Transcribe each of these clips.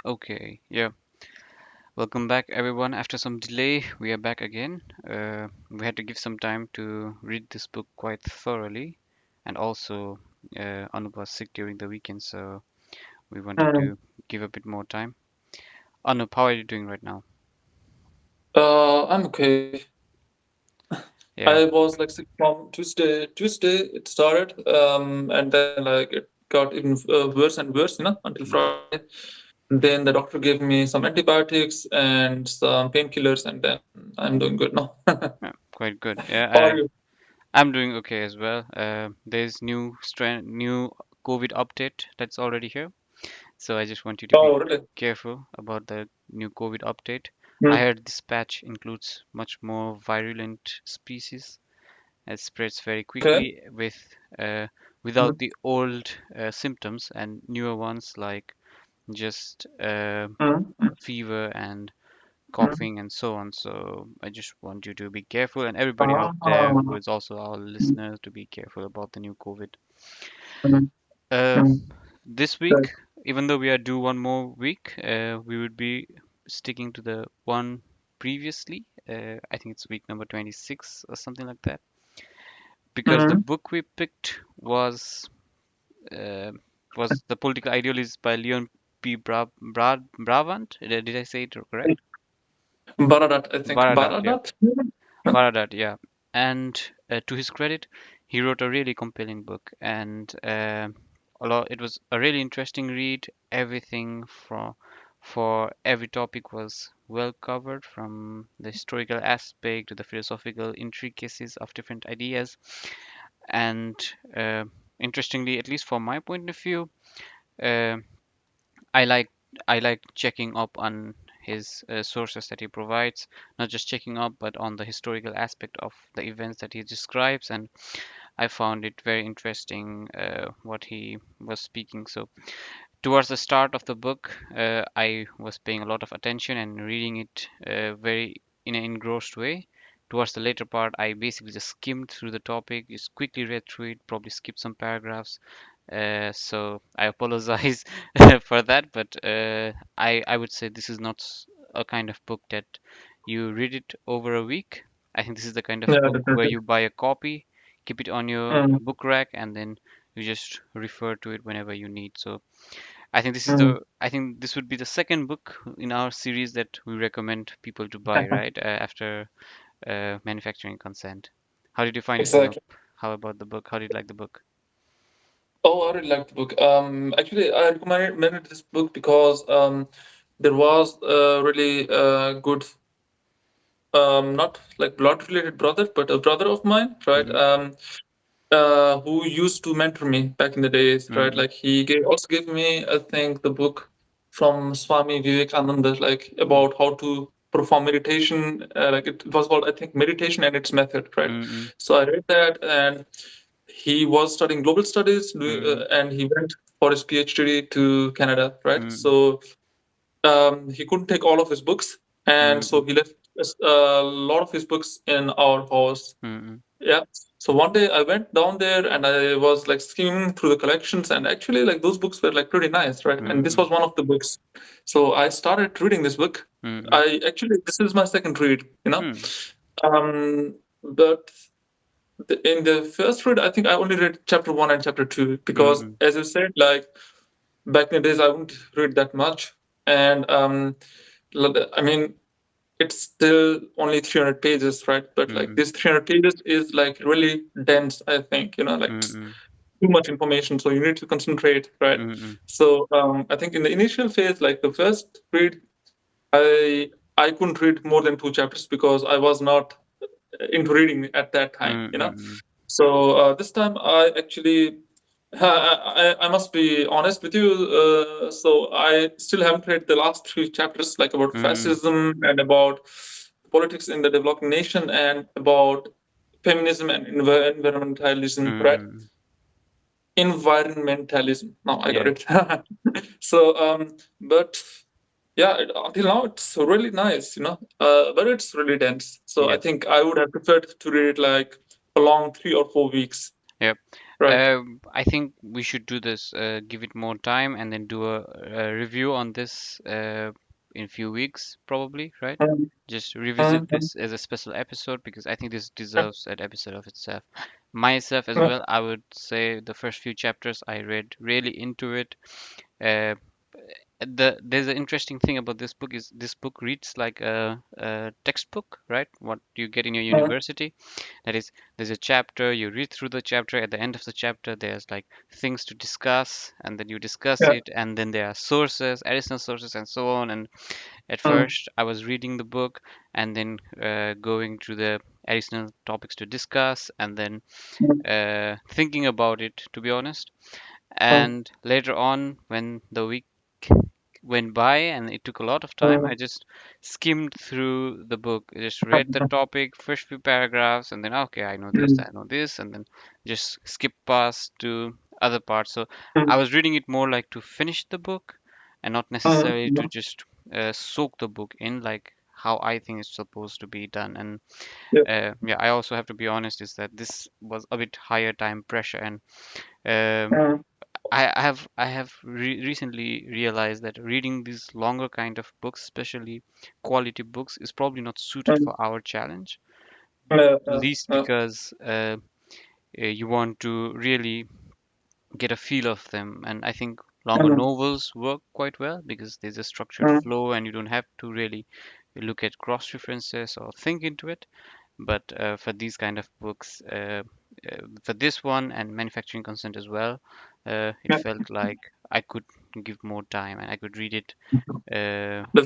Okay, yeah. Welcome back, everyone. After some delay, we are back again. We had to give some time to read this book quite thoroughly, and also Anup was sick during the weekend, so we wanted Hmm. to give a bit more time. Anup, how are you doing right now? I'm okay. I Yeah, was like sick from Tuesday. Tuesday it started, and then like it got even worse and worse, until mm, Friday. Then the doctor gave me some antibiotics and some painkillers, and then I'm doing good now. yeah, quite good. How are Yeah, you? I'm doing okay as well. There's new COVID update that's already here. So I just want you to be Oh, really? careful about the new COVID update. I Mm. heard this patch includes much more virulent species. It spreads very Okay. quickly uh, without Mm. the old symptoms and newer ones like just Mm. fever and Mm. coughing and so on. So I just want you to be careful and everybody out there Ah. who is also our listener to be careful about the new COVID. Mm. Uh, Mm. This Right. week, even though we are due one more week, we would be sticking to the one previously. I think it's week number 26 or something like that. Because the Mm. book we picked uh, was The Political Ideologies by Leon P. Bravant. Did I say it correct? Baradat, I think. Baradat, yeah. Baradat? Baradat, yeah. And to his credit, he wrote a really compelling book, and it was a really interesting read. Everything for every topic was well covered, from the historical aspect to the philosophical intricacies of different ideas. And uh, interestingly, at least from my point of view, uh, I like I like checking up on his sources that he provides, not just checking up, but on the historical aspect of the events that he describes. And I found it very interesting what he was speaking. So towards the start of the book, I was paying a lot of attention and reading it very in an engrossed way. Towards the later part, I basically just skimmed through the topic, just quickly read through it, probably skipped some paragraphs. So I apologize for that, but I would say this is not a kind of book that you read it over a week. I think this is the kind of Yeah, book where definitely. you buy a copy, keep it on your Mm. book rack, and then you just refer to it whenever you need. So Mm. I think this would be the second book in our series that we recommend people to buy, right? After manufacturing consent. How did you find it, Anup? Exactly. How about the book? How did you like the book? Oh, I really like the book. Actually, I recommended this book because there was a really good, not like blood related brother, but a brother of mine, right? Mm-hmm. Who used to mentor me back in the days, right? Mm-hmm. Like also gave me, I think, the book from Swami Vivekananda, like about how to perform meditation. Like it was called, I think, Meditation and Its Method, right? Mm-hmm. So I read that, and he was studying global studies, Mm-hmm. and he went for his PhD to Canada, right? Mm-hmm. So he couldn't take all of his books, and so Mm-hmm. he left a lot of his books in our house. Mm-hmm. Yeah. So one day I went down there and I was like skimming through the collections, and actually like those books were like pretty nice, right? And this Mm-hmm. was one of the books. So I started reading this book. Mm-hmm. I actually this is my second read, Mm-hmm. But in the first read, I think I only read chapter one and chapter two because, Mm-hmm. as you said, like back in the days, I wouldn't read that much, and I mean, it's still only 300 pages, right? But like Mm-hmm. this 300 pages is like really dense, I think, like Mm-hmm. too much information. So you need to concentrate, right? Mm-hmm. So I think in the initial phase, like the first read, I I couldn't read more than two chapters because I was not into reading at that time. Mm-hmm. So this time I actually I must be honest with you. So I still haven't read the last three chapters, like about Mm-hmm. fascism and about politics in the developing nation and about feminism and environmentalism, right? Mm-hmm. Environmentalism. Now I got Yeah. it. So, but yeah, until now it's really nice, but it's really dense. So I Yeah. think I would have preferred to read it like a long 3 or 4 weeks. Yeah. Right. I think we should do this, give it more time, and then do a review on this in a few weeks, probably, right? Mm, Just revisit mm, this as a special episode because I think this mm, deserves an episode of itself. Myself as mm, well, I would say the first few chapters I read really into it. Uh, there's an interesting thing about this book is this book reads like a textbook, right? What you get in your mm, university. That is, there's a chapter, you read through the chapter, at the end of the chapter, there's like things to discuss, and then you discuss yeah. it, and then there are sources, additional sources, and so on. And at Mm, first, I was reading the book and then going to the additional topics to discuss, and then mm, thinking about it, to be honest. mm, And later on, when the week went by and it took a lot of time, mm, I just skimmed through the book. I just read the mm, topic, first few paragraphs, and then okay, I know this, mm, I know this, and then just skip past to other parts. So mm, I was reading it more like to finish the book and not necessarily to mm, just soak the book in like how I think it's supposed to be done. And yeah. yeah, I also have to be honest is that this was a bit higher time pressure and Mm, I have recently realized that reading these longer kind of books, especially quality books, is probably not suited mm, for our challenge. yeah, yeah, Least yeah. because you want to really get a feel of them, and I think longer Mm, novels work quite well because there's a structured mm, flow, and you don't have to really look at cross references or think into it. But for these kind of books, for this one and manufacturing consent as well, it yeah, felt like I could give more time and I could read it.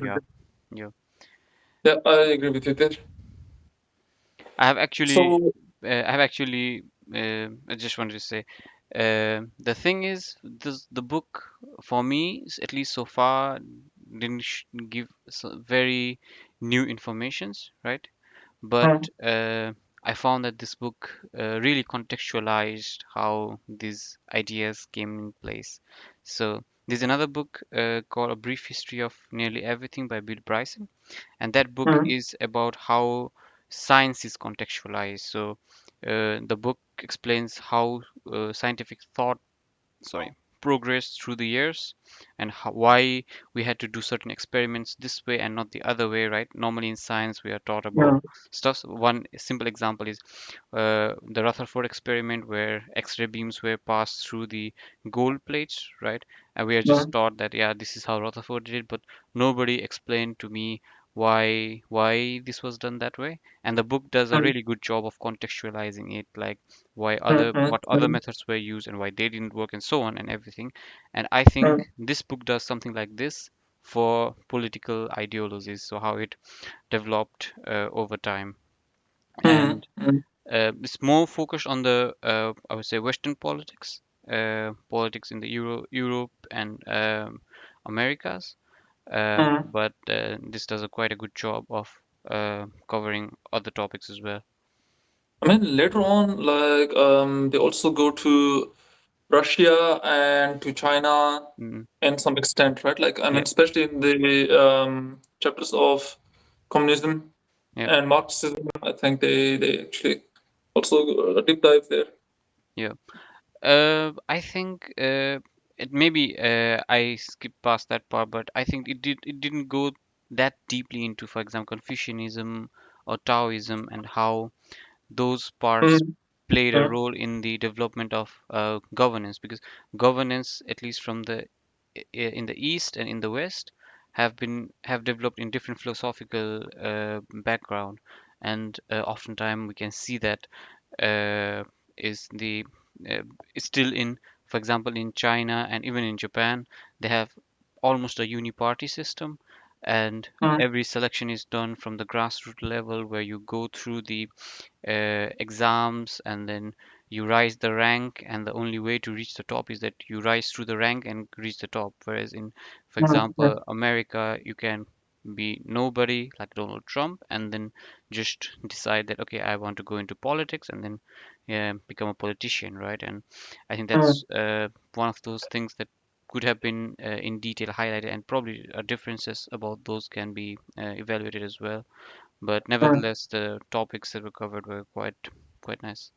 Yeah, definitely. yeah. Yeah, I agree with you there. I have actually, So, I just wanted to say, the thing is, the book for me, at least so far, didn't give very new informations, right? But mm, I found that this book really contextualized how these ideas came in place. So there's another book called A Brief History of Nearly Everything by Bill Bryson, and that book mm, is about how science is contextualized. So the book explains how scientific thought sorry progress through the years and why we had to do certain experiments this way and not the other way, right? Normally in science we are taught about mm, stuff. So one simple example is the Rutherford experiment where X-ray beams were passed through the gold plates, right? And we are just mm, taught that yeah, this is how Rutherford did it, but nobody explained to me why this was done that way. And the book does a mm, really good job of contextualizing it, like why mm, other mm, what other mm, methods were used and why they didn't work and so on and everything. And I mm, think this book does something like this for political ideologies, so how it developed over time. mm, And mm, it's more focused on the I would say Western politics, politics in the Europe and Americas. mm. But this does a quite a good job of covering other topics as well. I mean, later on, like, they also go to Russia and to China Mm, in some extent, right? Like, I mean, yeah, especially in the chapters of communism yeah, and Marxism, I think they actually also deep dive there. yeah. I think it maybe I skipped past that part, but I think it didn't go that deeply into, for example, Confucianism or Taoism and how those parts Mm, played a mm, role in the development of governance because governance, at least from the in the East and in the West, have developed in different philosophical background, and oftentimes we can see that uh, is the is still in, for example, in China and even in Japan, they have almost a uni-party system, and mm, every selection is done from the grassroots level where you go through the exams and then you rise the rank, and the only way to reach the top is that you rise through the rank and reach the top. Whereas in, for mm, mm, example, America, you can be nobody like Donald Trump and then just decide that okay, I want to go into politics and then become a politician, right? And I think mm, that's one of those things that could have been in detail highlighted, and probably differences about those can be evaluated as well. But mm. nevertheless, the topics that were covered were quite nice.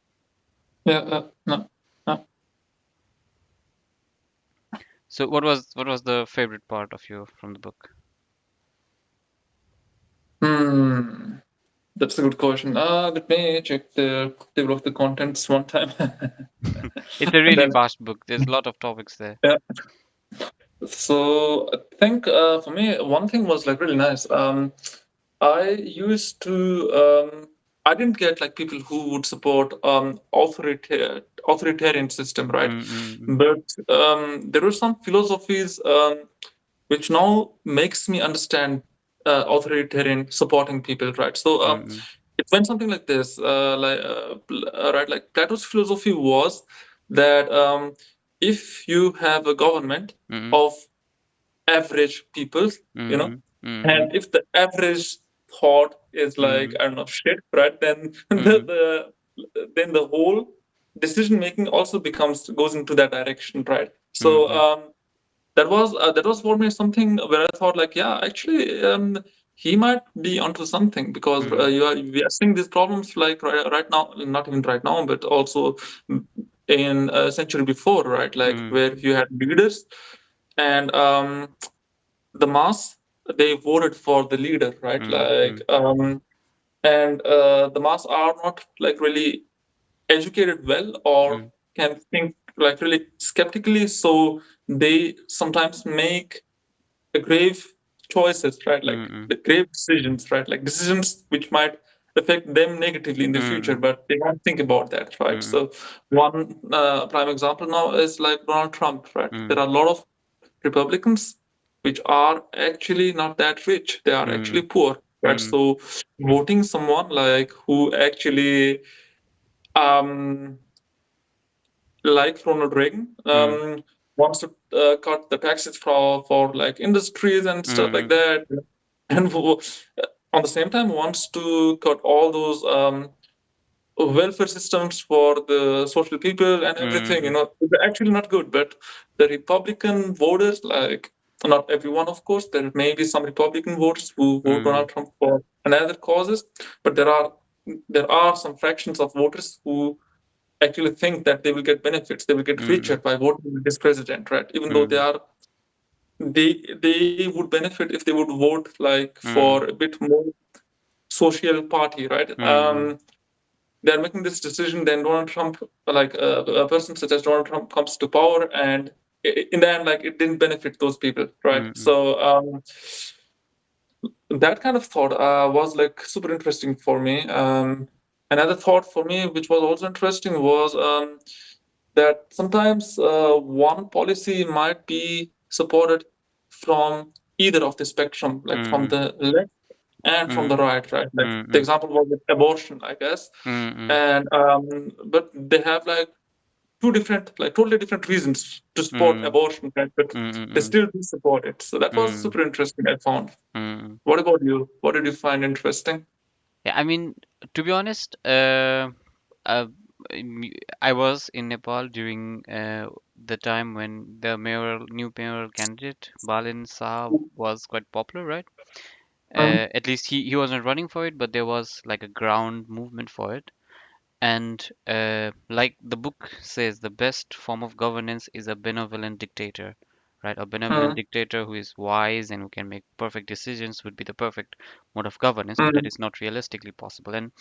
Yeah, no, no. So what was the favorite part of you from the book? Hmm. That's a good question. Let me check the table of the contents one time. It's a And really then, vast book. There's a lot of topics there. yeah. So I think for me, one thing was like really nice. I used to, I didn't get like people who would support authoritarian system, right? Mm-mm, But there were some philosophies which now makes me understand authoritarian supporting people, right? So mm-mm, it went something like this, right? Like Plato's philosophy was that if you have a government mm-mm, of average people, you know, mm-mm, mm-mm, and if the average thought is like mm-mm, I don't know shit, right? Then mm-mm, the whole decision making also goes into that direction, right? So mm-mm, that was for me something where I thought like, yeah, actually, he might be onto something because we are seeing these problems like right now, not even right now, but also in a century before, right? Like mm-mm, where you had leaders and the mass they voted for the leader, right? Like mm-mm, and the mass are not like really educated well or mm-mm, can think like really skeptically, so they sometimes make grave choices, right? Like mm-mm, the grave decisions, right? Like decisions which might affect them negatively in the future, mm-mm, but they won't think about that, right? mm-mm, So one prime example now is like Donald Trump, right? There mm-mm, are a lot of Republicans which are actually not that rich. They are actually mm-mm, poor, right? mm-mm, So voting someone like who actually um like Ronald Reagan, wants to cut the taxes for like industries and stuff like mm-mm, that, and on the same time wants to cut all those welfare systems for the social people and everything. You mm-mm, know, it's actually not good. But the Republican voters, like not everyone, of course, there may be some Republican voters who vote mm-mm, Donald Trump for another causes, but there are some fractions of voters who actually think that they will get benefits, they will get richer mm-mm, by voting for this president, right? Even though they would benefit if they would vote like for mm-mm, a bit more social party, right? mm-mm, They're making this decision. Then Donald Trump, like a person such as Donald Trump, comes to power, and in the end, like it didn't benefit those people, right? mm-mm, So that kind of thought was like super interesting for me. Another thought for me, which was also interesting, was that sometimes one policy might be supported from either of the spectrum, like from mm-mm, the left and from the mm-mm, right, right? Like the mm-mm, example was with abortion, I guess. mm-mm, And but they have like two different, like totally different reasons to support mm-mm, abortion, right? But they mm-mm, still do support it. So that was mm-mm, super interesting, I found. mm-mm. What about you? What did you find interesting? Yeah, I mean, to be honest, uh, m- I was in Nepal during the time when the new mayoral candidate Balin Saab was quite popular, right? At least he wasn't running for it, but there was like a ground movement for it. And like the book says, the best form of governance is a benevolent dictator, right? A benevolent Mm, dictator who is wise and who can make perfect decisions would be the perfect mode of governance, but that mm, is not realistically possible. And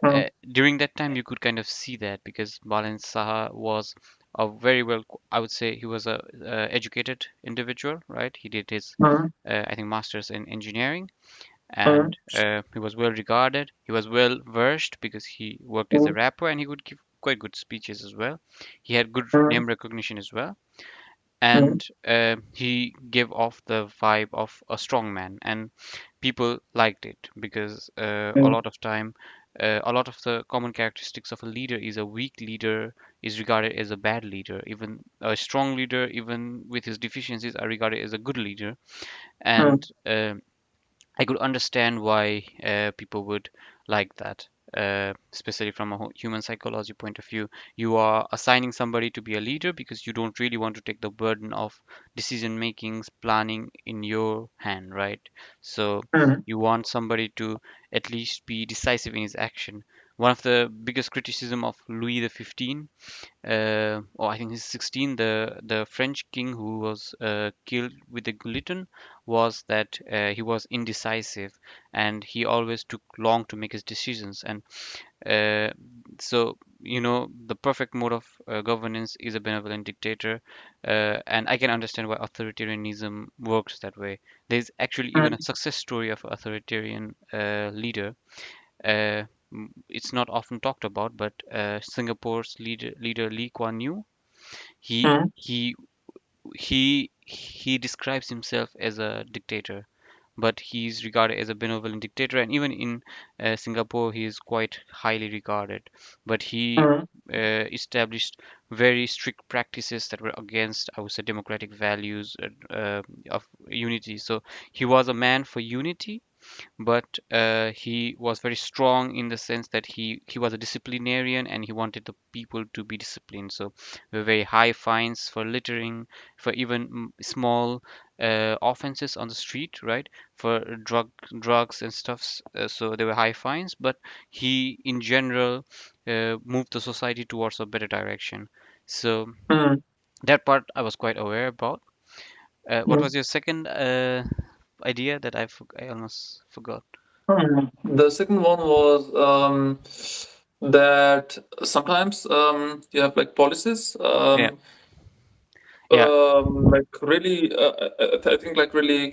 mm, during that time, you could kind of see that because Balin Saha was a very well, I would say he was a educated individual, right? He did his, mm, I think, master's in engineering, mm, and he was well regarded. He was well versed because he worked as a mm, rapper and he would give quite good speeches as well. He had good mm, name recognition as well, mm, and he gave off the vibe of a strong man, and people liked it because a mm, lot of time. A lot of the common characteristics of a leader is a weak leader is regarded as a bad leader. Even a strong leader, even with his deficiencies, are regarded as a good leader. mm, And I could understand why people would like that, especially from a human psychology point of view. You are assigning somebody to be a leader because you don't really want to take the burden of decision makings, planning in your hand, right? So mm, you want somebody to at least be decisive in his action. one of the biggest criticism of Louis the 15, or I think he's 16, the French king who was killed with the guillotine, was that he was indecisive and he always took long to make his decisions. And uh, so, the perfect mode of governance is a benevolent dictator, and I can understand why authoritarianism works that way. There's actually even a Mm, success story of an authoritarian leader. uh, it's not often talked about, but Singapore's leader Lee Kuan Yew, he mm, he he describes himself as a dictator, but he's regarded as a benevolent dictator, and even in Singapore, he is quite highly regarded. But he mm, established very strict practices that were against, I would say, democratic values of unity. So he was a man for unity, but he was very strong in the sense that he was a disciplinarian and he wanted the people to be disciplined. So there were very high fines for littering, for even small offenses on the street, right? For drugs and stuffs. So there were high fines, but he in general moved the society towards a better direction. So mm, that part I was quite aware about. What mm, was your second idea that I almost forgot? mm. The second one was that sometimes you have like policies, Yeah, yeah, like really, I think like really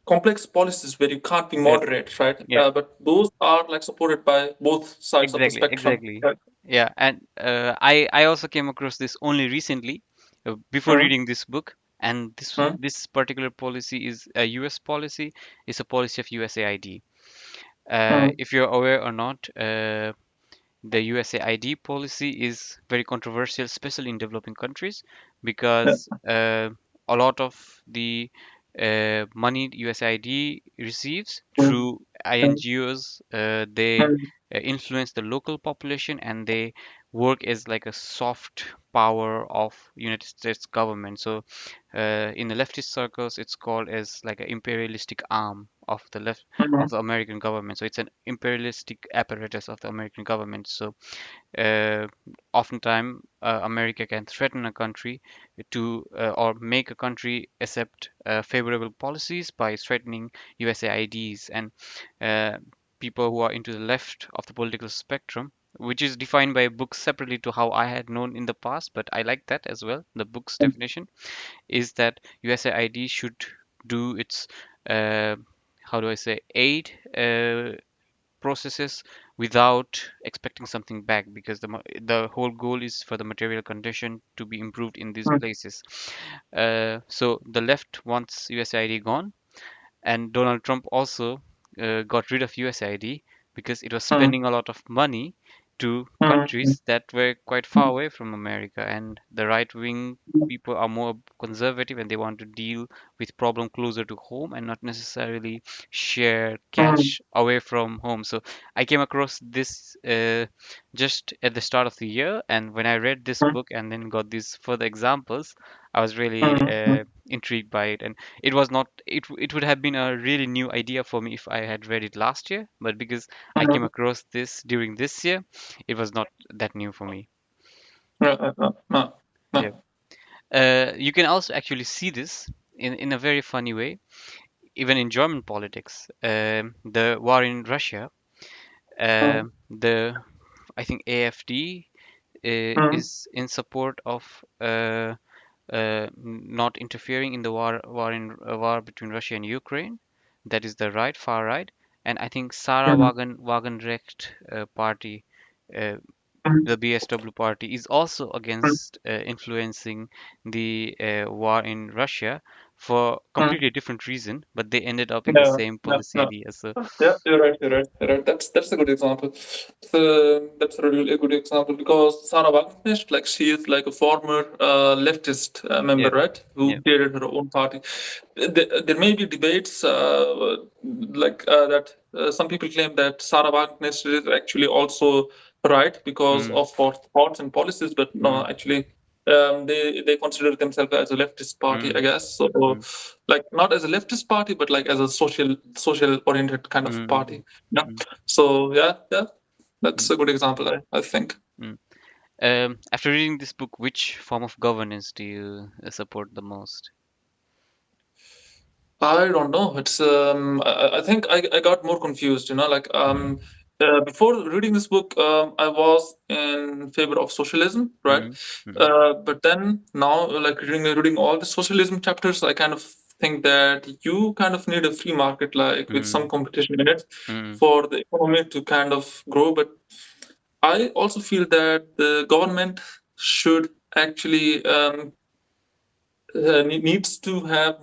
complex policies where you can't be yeah, moderate, right? yeah. But those are like supported by both sides of the Exactly, spectrum. exactly. Right? Yeah, and I also came across this only recently, before Mm, reading this book. And mm, this particular policy is a U.S. policy. It's a policy of USAID. mm, If you're aware or not, the USAID policy is very controversial, especially in developing countries, yeah, because a lot of the money USAID receives mm, through mm, INGOs, they mm, influence the local population and they work as like a soft power of United States government. So in the leftist circles, it's called as like an imperialistic arm of the left mm, of the American government. So it's an imperialistic apparatus of the American government. So uh, oftentimes America can threaten a country to or make a country accept favorable policies by threatening USAIDs and uh, people who are into the left of the political spectrum, which is defined by books separately to how I had known in the past, but I like that as well. The book's definition is that USAID should do its uh, how do I say aid processes without expecting something back, because the whole goal is for the material condition to be improved in these mm, places. So the left wants USAID gone, and Donald Trump also got rid of USAID because it was mm, spending a lot of money to mm, mm, countries that were quite far away from America. And the right wing people are more conservative and they want to deal with problem closer to home and not necessarily share mm, cash away from home. So I came across this just at the start of the year, and when I read this mm, book and then got these further examples, I was really mm, mm, intrigued by it. And it was not it would have been a really new idea for me if I had read it last year, but because I came mm. across this during this year, it was not that new for me. No, Yeah. no. You can also actually see this in a very funny way, even in German politics. The war in Russia, Mm, the I think AfD mm, is in support of not interfering in the war between Russia and Ukraine. That is the right, far right, and I think Sarah mm, Wagenrecht party, uh, mm, the BSW party, is also mm, against influencing the war in Russia for mm. completely different reason, but they ended up in the No, same no, policy no. idea. So Yeah, you're right. You're right. You're right. That's a good example. That's a really a good example because Sarah Wagenknecht, like she is like a former leftist member, yeah, right? Who yeah, created her own party. There may be debates that some people claim that Sarah Wagenknecht is actually also right because mm, of her thoughts and policies, but no, mm, actually. they consider themselves as a leftist party, I mm, guess. So, mm, like not as a leftist party, but like as a social oriented kind of mm, party. Yeah. mm, So yeah, that's mm, a good example, I think. mm. After reading this book, which form of governance do you support the most? I don't know. It's I think I got more confused, like before reading this book, I was in favor of socialism, right? Mm, mm, But then now, like reading all the socialism chapters, I kind of think that you kind of need a free market, like with some mm, competition in it, mm, for the economy to kind of grow. But I also feel that the government should actually needs to have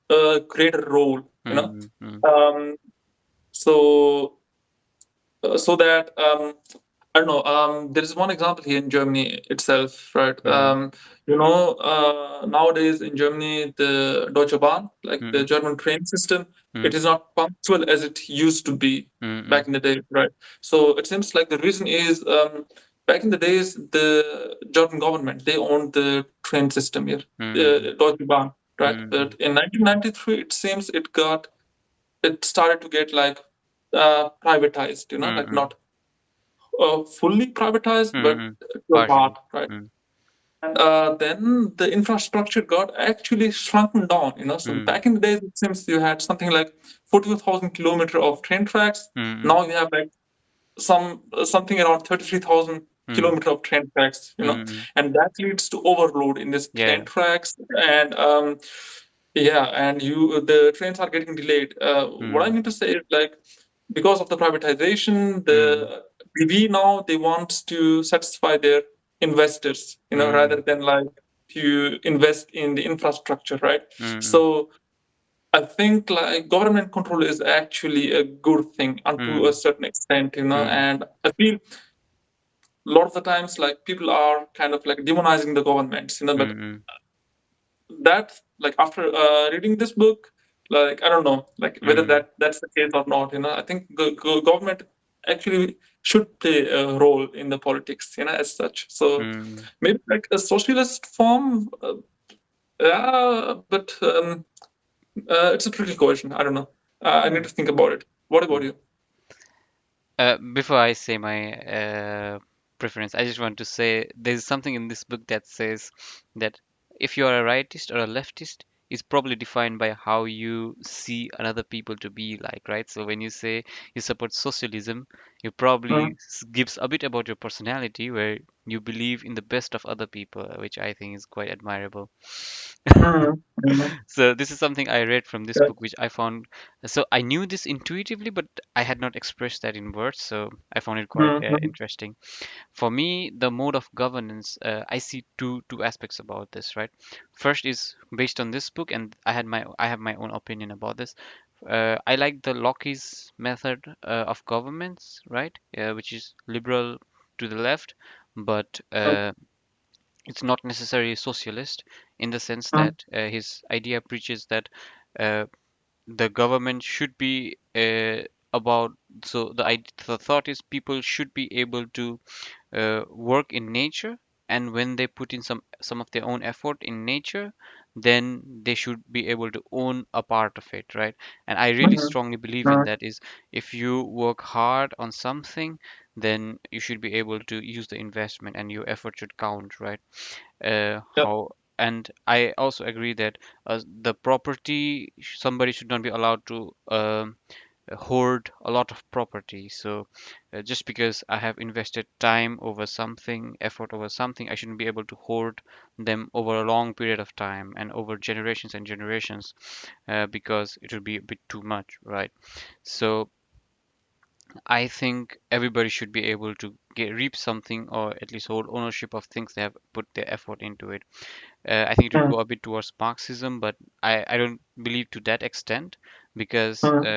a greater role. mm, mm, Um, so that I don't know. There is one example here in Germany itself, right? mm, Nowadays in Germany, the Deutsche Bahn, like the mm, German train system, it mm, is not punctual as it used to be mm, back in the day, right? So it seems like the reason is back in the days, the German government they owned the train system here, mm, Deutsche Bahn, right? But mm, in 1993, it seems it started to get like privatized, like mm, not fully privatized, but mm, to a partially. part, right? Mm, And then the infrastructure got actually shrunken down. So mm, back in the days, it seems you had something like 42,000 kilometer of train tracks. mm, Now you have like something around 33,000 mm, kilometer of train tracks, mm, and that leads to overload in this train yeah. tracks. And yeah, and the trains are getting delayed. What I Mm, mean to say is like because of the privatization, mm, the BB now they want to satisfy their investors, rather mm, than like to invest in the infrastructure, right? mm, So I think like government control is actually a good thing unto a mm, certain extent, mm, and I feel a lot of the times like people are kind of like demonizing the governments, but mm, that like after reading this book, like I don't know like whether mm, that's the case or not. I think government actually should play a role in the politics, as such. So mm, maybe like a socialist form, yeah, but it's a tricky question. I don't know. I need mm, to think about it. What about mm. you? Before I say my preference, I just want to say there's something in this book that says that if you are a rightist or a leftist, is probably defined by how you see another people to be like, right? So when you say you support socialism, you probably Mm, gives a bit about your personality where you believe in the best of other people, which I think is quite admirable. mm, mm, So this is something I read from this yeah, book, which I found. So I knew this intuitively, but I had not expressed that in words. So I found it quite mm, mm, interesting. For me, the mode of governance, I see two aspects about this. Right, first is based on this book, and I have my own opinion about this. I like the Locke's method of governments, right, which is liberal to the left, but it's not necessarily socialist in the sense mm, that his idea preaches that uh, the government should be about so the thought is people should be able to work in nature, and when they put in some of their own effort in nature, then they should be able to own a part of it, right? And I really mm, strongly believe in mm, that is if you work hard on something, then you should be able to use the investment and your effort should count, right? yep, How and I also agree that the property somebody should not be allowed to hoard a lot of property. So just because I have invested time over something, effort over something, I shouldn't be able to hoard them over a long period of time and over generations and generations because it would be a bit too much, right? So I think everybody should be able to reap something or at least hold ownership of things they have put their effort into it. I think it would mm, go a bit towards Marxism, but I don't believe to that extent because mm,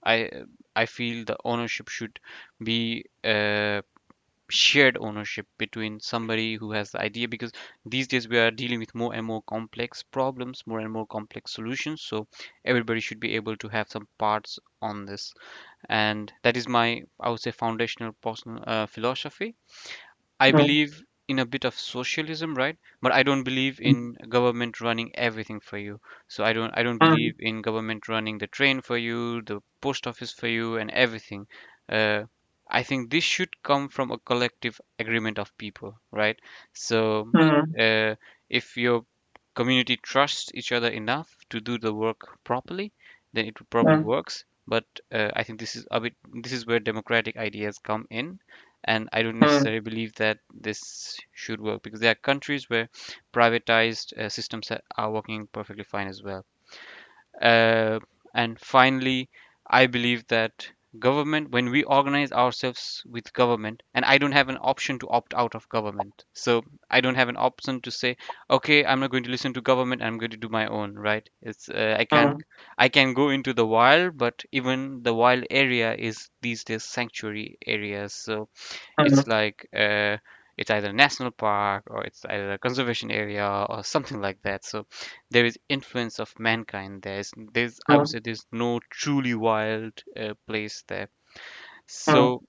I I feel the ownership should be shared ownership between somebody who has the idea because these days we are dealing with more and more complex problems, more and more complex solutions. So everybody should be able to have some parts on this, and that is my I would say foundational personal philosophy. I mm, believe in a bit of socialism, right? But I don't believe in government running everything for you. So I don't Mm, believe in government running the train for you, the post office for you, and everything. Uh, I think this should come from a collective agreement of people, right? So mm, uh, if your community trusts each other enough to do the work properly, then it probably mm, works. But I think this is where democratic ideas come in, and I don't mm, necessarily believe that this should work because there are countries where privatized systems are working perfectly fine as well. Uh, and finally, I believe that government, when we organize ourselves with government, and I don't have an option to opt out of government. So I don't have an option to say, okay, I'm not going to listen to government, I'm going to do my own, right? It's mm, I can go into the wild, but even the wild area is these days sanctuary areas. So mm, it's like it's either a national park or it's either a conservation area or something like that. So there is influence of mankind. There's I would mm, say there's no truly wild place there. mm, So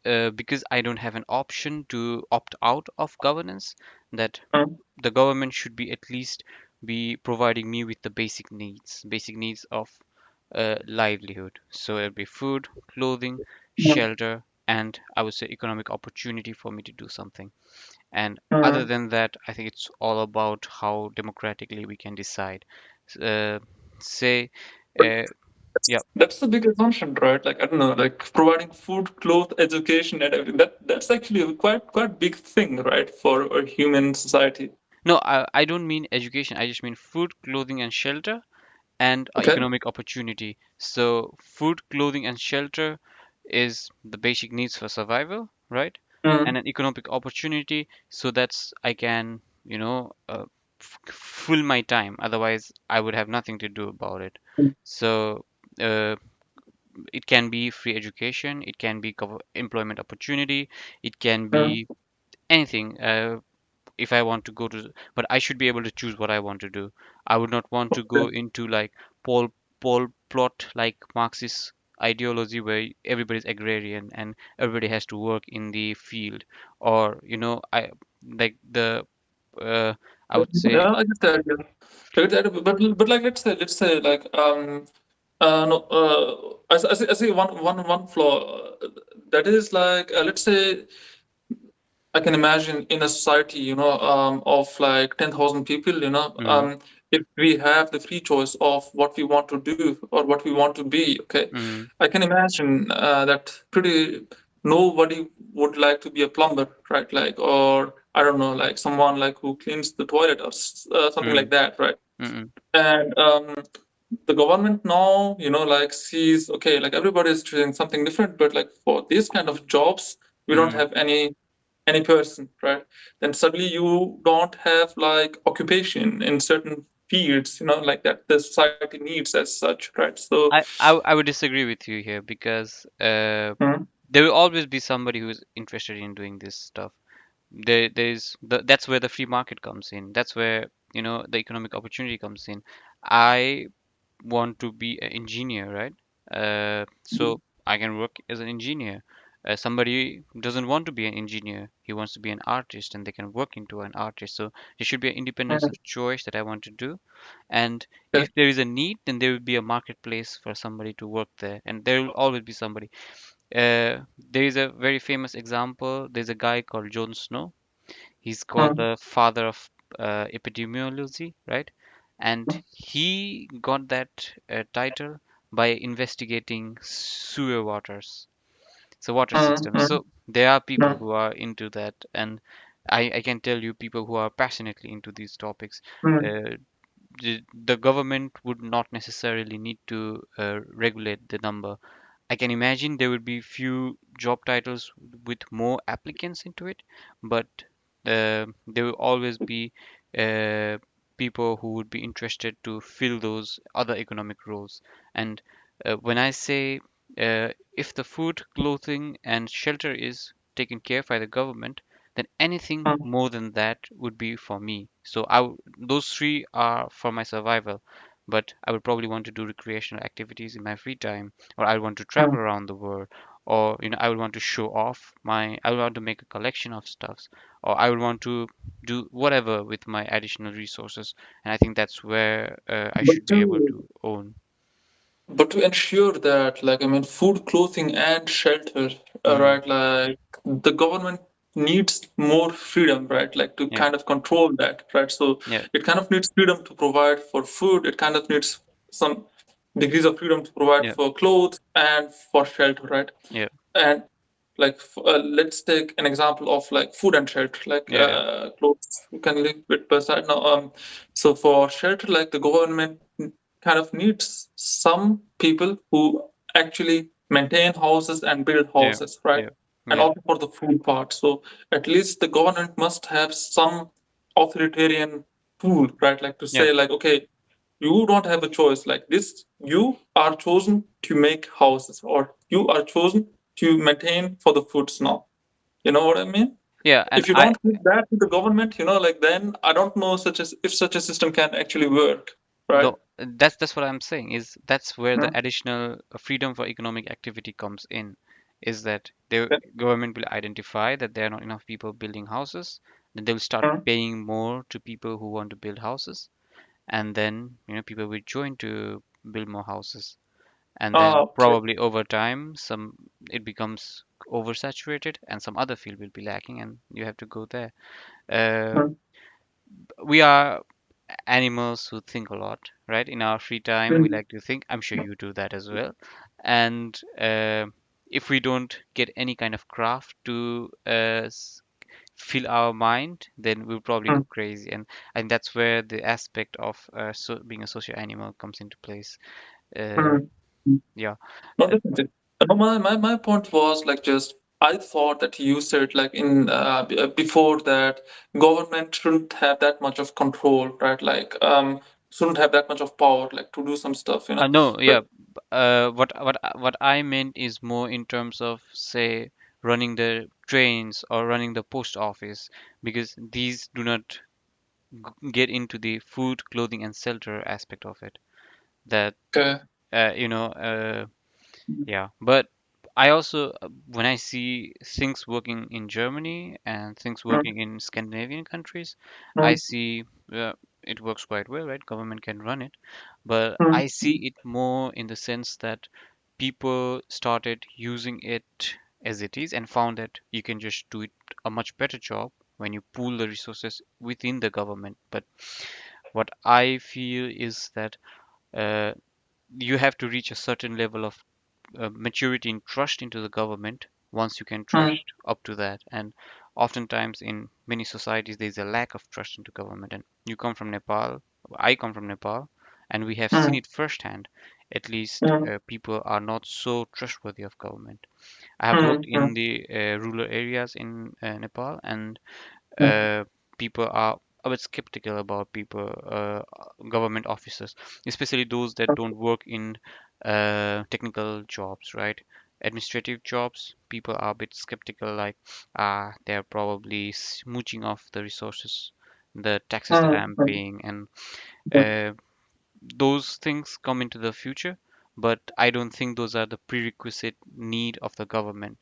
because I don't have an option to opt out of governance, that mm, the government should be at least be providing me with the basic needs of livelihood. So it'll be food, clothing, mm, shelter, and I would say economic opportunity for me to do something. And other mm. than that, I think it's all about how democratically we can decide. Uh, say, But uh, yeah, that's the big assumption, right? Like I don't know, like providing food, clothes, education, and everything. That's actually a quite big thing, right, for a human society. no, I don't mean education. I just mean food, clothing, and shelter, and Okay. economic opportunity. So, food, clothing, and shelter is the basic needs for survival, right? And Mm, an economic opportunity, so that's I can, fill my time. Otherwise, I would have nothing to do about it. mm, So, uh, it can be free education, it can be employment opportunity, it can mm, be anything. If I want to go to, but I should be able to choose what I want to do. I would not want to go okay. into like pol pol plot like Marxist ideology where everybody's agrarian and everybody has to work in the field, or I like the uh, I would say. Yeah, I get that. Yeah. I get that. But like let's say like no I see one flaw that is like let's say I can imagine in a society, of like 10,000 people, Mm, if we have the free choice of what we want to do or what we want to be, okay, mm, I can imagine that pretty nobody would like to be a plumber, right? Like, or I don't know, like someone like who cleans the toilet or something like mm, that, right? mm, And the government now, like sees, okay, like everybody is doing something different, but like for these kind of jobs, we don't mm, have any person, right? Then suddenly you don't have like occupation in certain fields, like that the society needs as such, right? So, I would disagree with you here because mm, there will always be somebody who is interested in doing this stuff. That's where the free market comes in. That's where the economic opportunity comes in. I want to be an engineer, right? So I can work as an engineer. Somebody doesn't want to be an engineer. He wants to be an artist, and they can work into an artist. So there should be an independence mm, of choice that I want to do. And okay, if there is a need, then there will be a marketplace for somebody to work there, and there will always be somebody. There is a very famous example. There's a guy called Jon Snow. He's called mm, the father of epidemiology, right? And he got that title by investigating sewer waters, so water mm, systems. mm, So there are people mm, who are into that, and I can tell you people who are passionately into these topics. mm, Uh, the government would not necessarily need to regulate the number. I can imagine there would be few job titles with more applicants into it, but there will always be uh, people who would be interested to fill those other economic roles. And when I say if the food, clothing, and shelter is taken care by the government, then anything mm, more than that would be for me. So those three are for my survival. But I would probably want to do recreational activities in my free time, or I want to travel mm, around the world, or I would want to show off I would want to make a collection of stuffs, or I would want to do whatever with my additional resources. And I think that's where I But should be able to to own. but to ensure that, like, I mean, food, clothing, and shelter, Mm, right? Like, the government needs more freedom, right? Like, to yeah, kind of control that, right? So yeah, it kind of needs freedom to provide for food. It kind of needs some degrees of freedom to provide yeah, for clothes and for shelter, right? yeah, And like, let's take an example of like food and shelter, like yeah, yeah, clothes you can live with beside now. So for shelter, like the government kind of needs some people who actually maintain houses and build yeah, houses, right? yeah, And yeah, also for the food part. So at least the government must have some authoritarian tool, right? Like to yeah, say, like, okay, you don't have a choice like this. You are chosen to make houses, or you are chosen to maintain for the foods now. You know what I mean? yeah. And If you I don't give that to the government, like, then I don't know such as if such a system can actually work, right? though that's what I'm saying, is that's where the Mm, additional freedom for economic activity comes in, is that the yeah, government will identify that there are not enough people building houses, then they'll start mm. paying more to people who want to build houses, and then people will join to build more houses, and then Okay. probably over time some it becomes oversaturated and some other field will be lacking and you have to go there. uh, Mm, we are animals who think a lot, right? In our free time we mm, like to think. I'm sure you do that as well. And if we don't get any kind of craft to fill our mind, then we'll probably go mm, crazy. And that's where the aspect of being a social animal comes into place. uh, mm, mm. yeah. No, Uh, definitely. No, my point was like, just I thought that you said like in before that government shouldn't have that much of control, right? Like shouldn't have that much of power, like to do some stuff, no, yeah. But What I meant is more in terms of, say, running the trains or running the post office, because these do not get into the food, clothing, and shelter aspect of it. That okay. uh, you know, uh, yeah. But I also, when I see things working in Germany and things Mm, working in Scandinavian countries, I mm, see it works quite well, right? Government can run it, but mm, I see it more in the sense that people started using it as it is and found that you can just do it a much better job when you pool the resources within the government. But what I feel is that uh, you have to reach a certain level of maturity and trust into the government once you can mm, trust up to that. And oftentimes in many societies there's a lack of trust into government. And you come from Nepal, I come from Nepal, and we have seen mm, it firsthand. At least mm, people are not so trustworthy of government. I have worked mm, in the rural areas in Nepal, and mm, uh, people are a bit skeptical about government officers, especially those that mm, don't work in technical jobs, right? Administrative jobs, people are a bit skeptical, like, they're probably smooching off the resources, the taxes that mm, I'm mm, paying, and mm, uh, those things come into the future. But I don't think those are the prerequisite need of the government.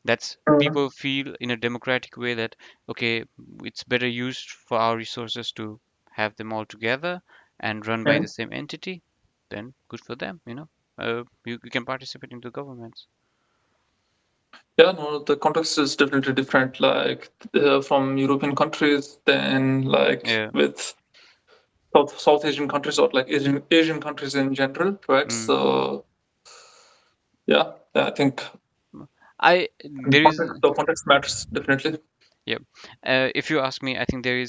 That's mm, people feel in a democratic way that, okay, it's better used for our resources to have them all together and run by the mm. same entity. Then good for them, you can participate in the governments. Yeah, no, the context is definitely different, like from European countries than like Yeah. with South Asian countries, or like Asian countries in general, right? mm. So yeah, I think I the there is context matters definitely. Yeah. If you ask me, I think there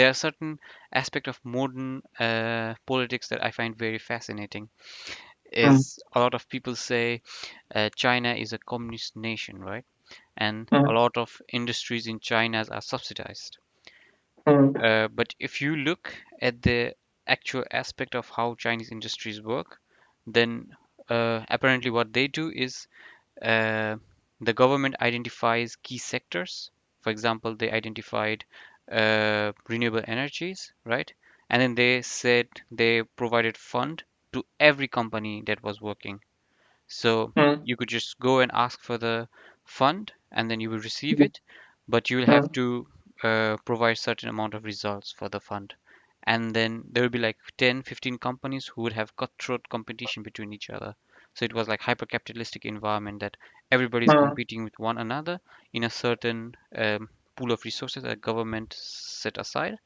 are certain aspect of modern politics that I find very fascinating. Mm, Is a lot of people say China is a communist nation, right? And a mm, lot of industries in China are subsidized. mm, But if you look at the actual aspect of how Chinese industries work, then apparently what they do is uh, the government identifies key sectors. For example, they identified renewable energies, right? And then they said they provided fund to every company that was working. So mm, you could just go and ask for the fund, and then you will receive mm, it, but you will have mm, to provide certain amount of results for the fund. And then there will be like 10, 15 companies who would have cutthroat competition between each other. So it was like hyper capitalistic environment that everybody's mm, competing with one another in a certain pool of resources that government set aside.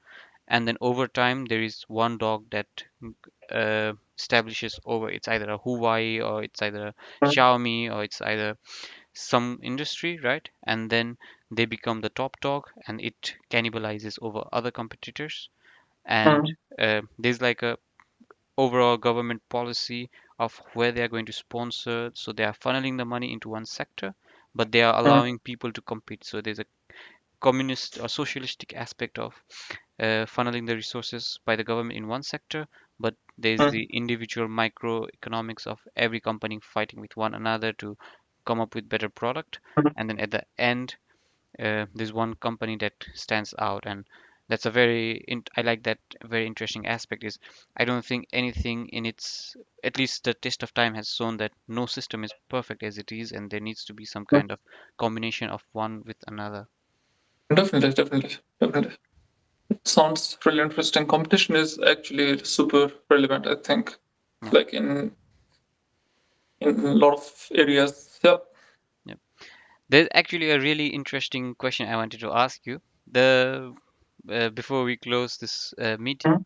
And then over time there is one dog that establishes over. It's either a Huawei, or it's either a mm, Xiaomi, or it's either some industry, right? And then they become the top dog, and it cannibalizes over other competitors. And mm, there's like a overall government policy of where they are going to sponsor. So they are funneling the money into one sector, but they are mm, allowing people to compete. So there's a communist or socialistic aspect of funneling the resources by the government in one sector, but there's mm, the individual microeconomics of every company fighting with one another to come up with better product. mm. And then at the end, there's one company that stands out, and that's a I like that very interesting aspect. Is I don't think anything in its, at least the test of time has shown that no system is perfect as it is, and there needs to be some kind of combination of one with another. Definitely, definitely, definitely. Sounds really interesting. Competition is actually super relevant, I think, Yeah, like in a lot of areas. Yeah. yeah. There's actually a really interesting question I wanted to ask you. The Before we close this meeting, Mm,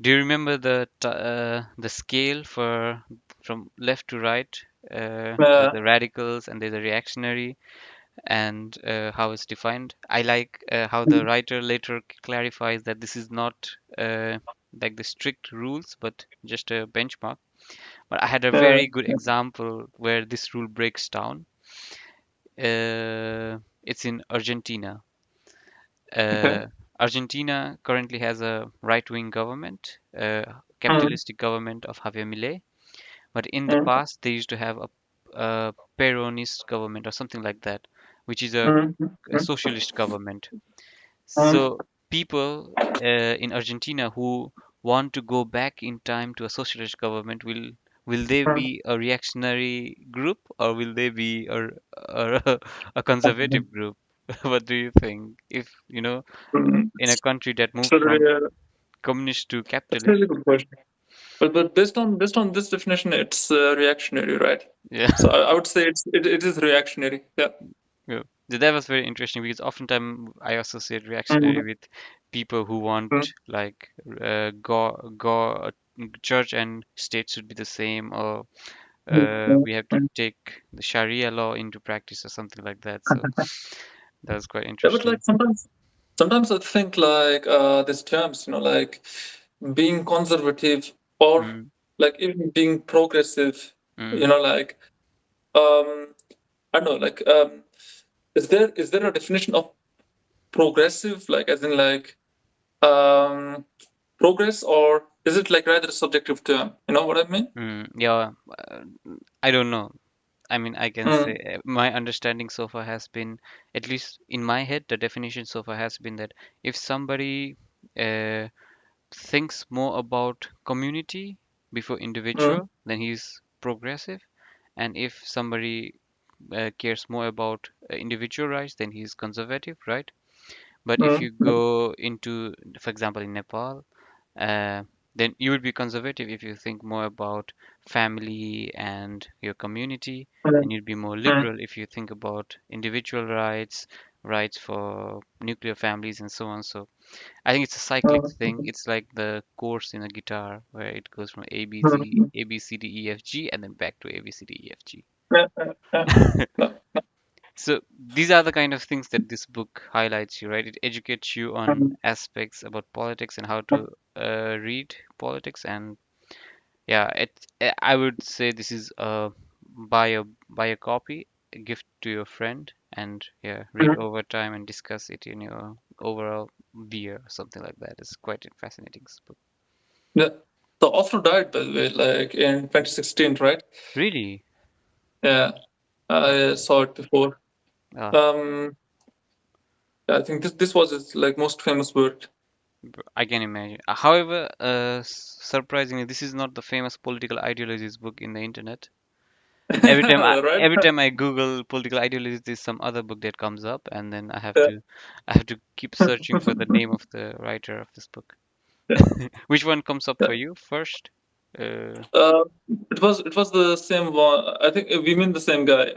do you remember the scale for from left to right? There's uh, the radicals and there's a reactionary, and how it's defined. I like how the writer later clarifies that this is not like the strict rules, but just a benchmark. But I had a uh, very good example where this rule breaks down. It's in Argentina. okay. Uh, Argentina currently has a right-wing government, Mm, capitalistic government of Javier Milei. But in the mm, past, they used to have a Peronist government or something like that, which is mm, a mm, socialist government. mm, So people in Argentina who want to go back in time to a socialist government will they mm, be a reactionary group, or will they be a conservative group? What do you think? If mm. in a country that moved So, from communist to that's a capitalist, really good question. But based on this definition, it's reactionary, right? yeah. So I would say it is reactionary. Yeah. Yeah. That was very interesting because oftentimes I associate reactionary Mm, with people who mm, want like go church and state should be the same, or mm, mm, we have to mm. take the Sharia law into practice or something like that. So that was quite Yeah, but like interesting. sometimes I think like these terms, like being conservative or Mm, like even being progressive, mm, like um I don't know, like is there a definition of progressive, like as in like um progress, or is it like rather a subjective term? You know what I mean? yeah, I don't know. I mean, I can Mm, say my understanding so far has been, at least in my head, the definition so far has been that if somebody uh, thinks more about community before mm, individual, then he's progressive. And if somebody cares more about individual rights, then he's conservative, right? But if mm, you go into, for example, in Nepal, uh, then you would be conservative if you think more about family and your community, mm, and you'd be more mm, liberal if you think about individual rights, rights for nuclear families, and so on. So I think it's a cyclic thing. mm, It's like the chords in a guitar where it goes from A B mm, Z mm. A B C D E F G and then back to A B C D E F G. Yeah, yeah, yeah. No, So these are the kind of things that this book highlights you, right? It educates you on mm, aspects about politics and how to read politics. And yeah, I would say this is a buy a copy, a gift to your friend, and yeah, read mm. over time and discuss it in your overall beer or something like that. It's quite a fascinating book. Yeah. The author died, by the way, like in 2016, right? Really? Yeah, I saw it before. Uh, Um, I think this was his like most famous work. I can imagine. However, surprisingly, this is not the famous political ideologies book in the internet. Right? every time I Google political ideologies, there's some other book that comes up, and then Yeah. I have to keep searching for the name of the writer of this book. Yeah. Which one comes up Yeah. for you first? Uh, it was the same one. I think we mean the same guy.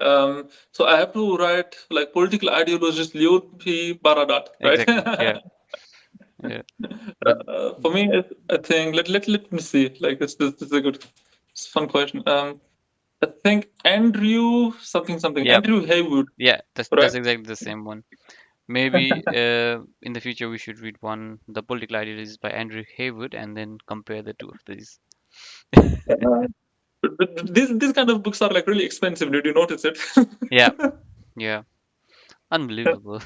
So I have to write like political ideologist Liud P. Baradat, right? Exactly. Yeah. Yeah. But For me, I think let me see. Like this is a good, it's a fun question. I think Andrew something something yeah, Andrew Haywood, yeah, that's right? exactly the same one. Maybe in the future we should read one, The Political Ideologies by Andrew Haywood, and then compare the two of these. Uh, but these kind of books are like really expensive. Did you notice it? Yeah, yeah, unbelievable.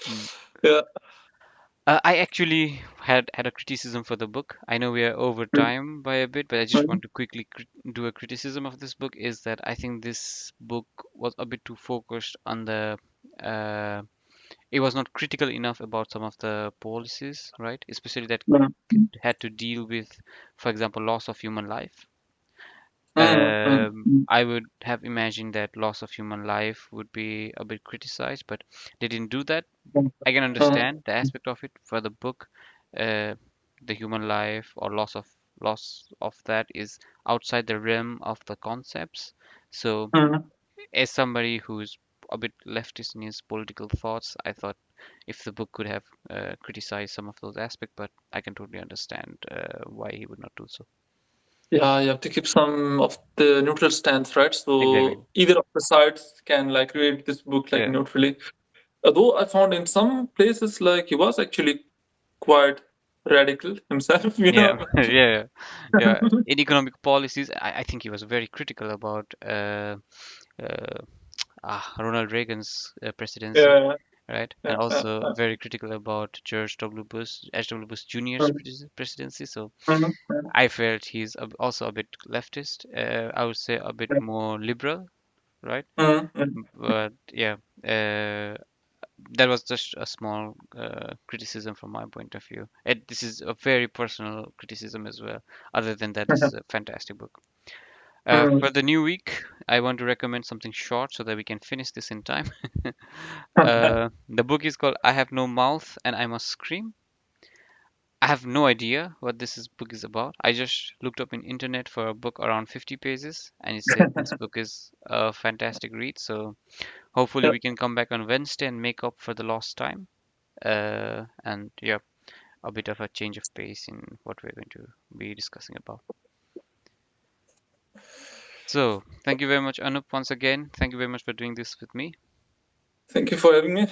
Mm. Yeah. I actually had a criticism for the book. I know we are over time by a bit, but I just want to quickly do a criticism of this book. Is that I think this book was a bit too focused on the. Uh, it was not critical enough about some of the policies, right? Especially that had to deal with, for example, loss of human life. I would have imagined that loss of human life would be a bit criticized, but they didn't do that. I can understand the aspect of it for the book. Uh, the human life or loss of that is outside the realm of the concepts. So, as somebody who's a bit leftist in his political thoughts, I thought if the book could have criticized some of those aspects, but I can totally understand why he would not do so. Yeah, you have to keep some of the neutral stance, right? Exactly. So either of the sides can like read this book like Yeah. neutrally. Although I found in some places like he was actually quite radical himself, you Yeah, know. yeah, yeah. In economic policies, I think he was very critical about uh, Ronald Reagan's presidency, Yeah, right? yeah, And yeah, also yeah. very critical about George W. Bush Jr.'s Mhm, presidency. So mhm, mhm, I felt he's also a bit leftist. I would say a bit more liberal, right? mhm, mhm. But yeah, that was just a small criticism from my point of view. This is a very personal criticism as well. Other than that, this is a fantastic book. For Mhm. the new week, I want to recommend something short so that we can finish this in time. The book is called I Have No Mouth and I Must Scream. I have no idea what book is about. I just looked up in internet for a book around 50 pages and it said this book is a fantastic read. So hopefully Yeah, we can come back on Wednesday and make up for the lost time. And yeah, a bit of a change of pace in what we're going to be discussing about. So thank you very much, Anup, once again. Thank you very much for doing this with me. thank you for having me.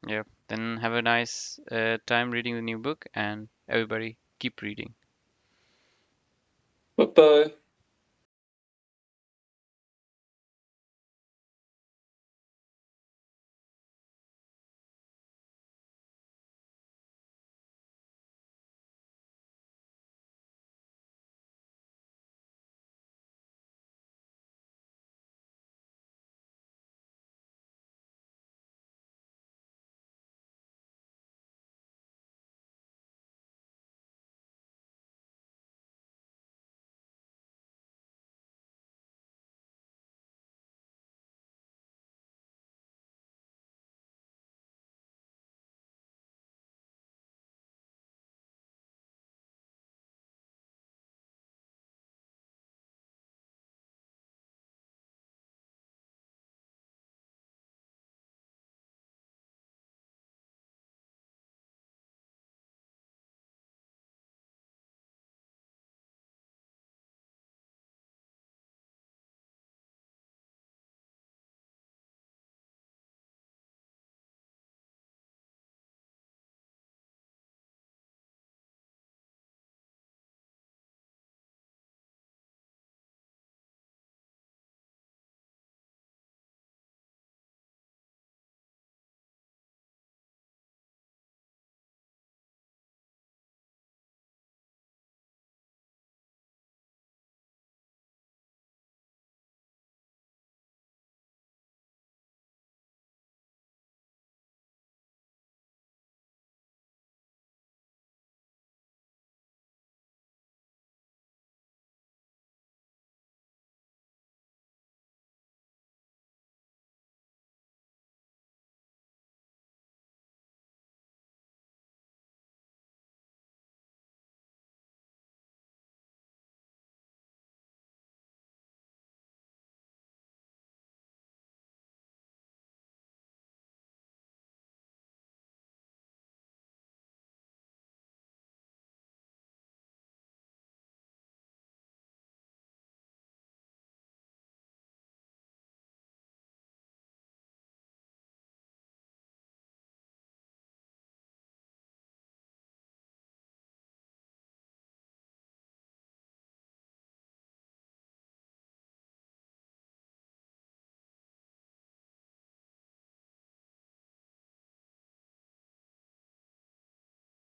Yeah, then have a nice time reading the new book, and everybody keep reading. Bye bye.